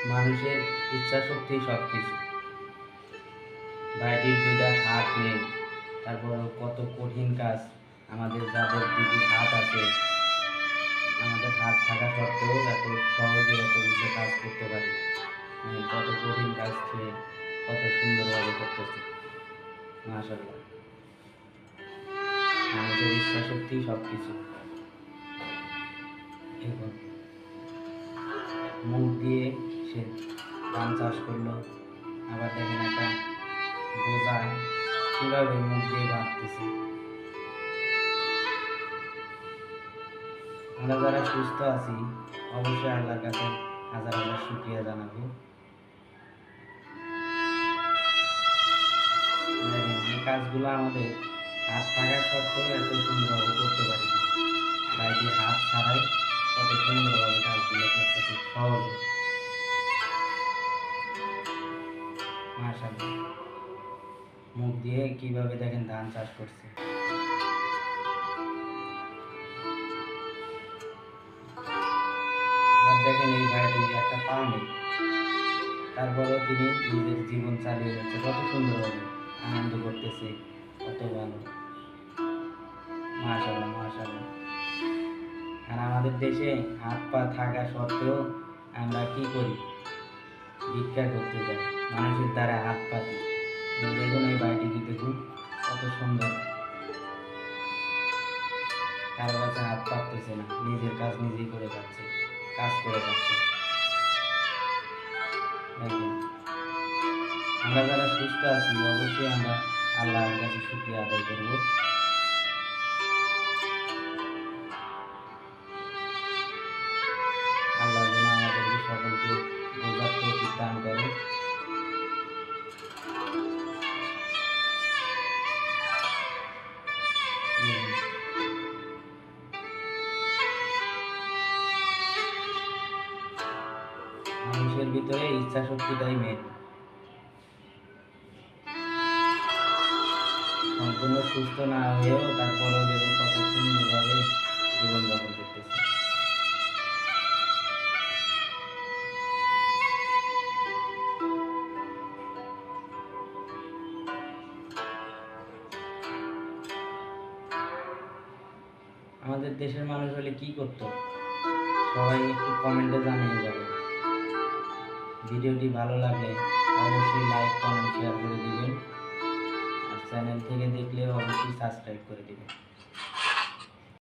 মানুষের ইচ্ছা শক্তি সব কিছু। ভাইটির দুইটা হাত নেই, তারপর কত কঠিন কাজ। আমাদের যাদের দুটি হাত আছে, আমাদের হাত থাকা সত্ত্বেও এত সহজে এতগুলো কাজ করতে পারি। কত কঠিন কাজ খেয়ে কত সুন্দরভাবে করতেছে। মাশাআল্লাহ, মানুষের ইচ্ছা শক্তি সব কিছু। এখন মুখ দিয়ে সে ধান চাষ করলো, আবার দেখেন একটা বোঝা কীভাবে মুখ দিয়ে বাঁধতেছে। আমরা যারা সুস্থ আছি অবশ্যই আল্লাহর কাছে হাজার হাজার শুকরিয়া জানাবো। দেখেন এই কাজগুলো আমাদের হাত থাকা সত্ত্বেও এত সুন্দরভাবে করতে পারি। বাইরে হাত ছাড়াই কত সুন্দরভাবে কাজগুলো করতে খুব সহজে। মাশাআল্লাহ, মুখ দিয়ে কিভাবে দেখেন ধান চাষ করছে। দেখেন এই ভাইটির একটা পা নেই, তারপরেও তিনি নিজের জীবন চালিয়ে যাচ্ছে, কত সুন্দরভাবে আনন্দ করতেছে, কত ভালো। মাশাআল্লাহ মাশাআল্লাহ। আর আমাদের দেশে হাত পা থাকা সত্ত্বেও আমরা কি করি? ভিক্ষা করতে যাই, মানুষের দ্বারা হাত পাতি। দেখুন এই বাড়িটি দেখুন কত সুন্দর, কারো কাছে হাত পাততেছে না, নিজের কাজ নিজেই করে যাচ্ছে, কাজ করে যাচ্ছে। আমরা যারা সুস্থ আছি অবশ্যই আমরা আল্লাহর কাছে শুকরিয়া আদায় করব। আল্লাহ যেন আমাদেরকে সকলকে বোঝার তৌফিক দান করে। মানুষের ভিতরে ইচ্ছা শক্তিটাই মেন। সম্পূর্ণ সুস্থ না হয়েও তারপরেও দেখুন কত সুন্দরভাবে জীবনযাপন করতেছে। আমাদের দেশের মানুষ হলে কি করতো? সবাই একটু কমেন্টে জানিয়ে যাবে। ভিডিওটি ভালো লাগলে অবশ্যই লাইক কমেন্ট শেয়ার করে দিবেন, আর চ্যানেল থেকে দেখলে অবশ্যই সাবস্ক্রাইব করে দিবেন।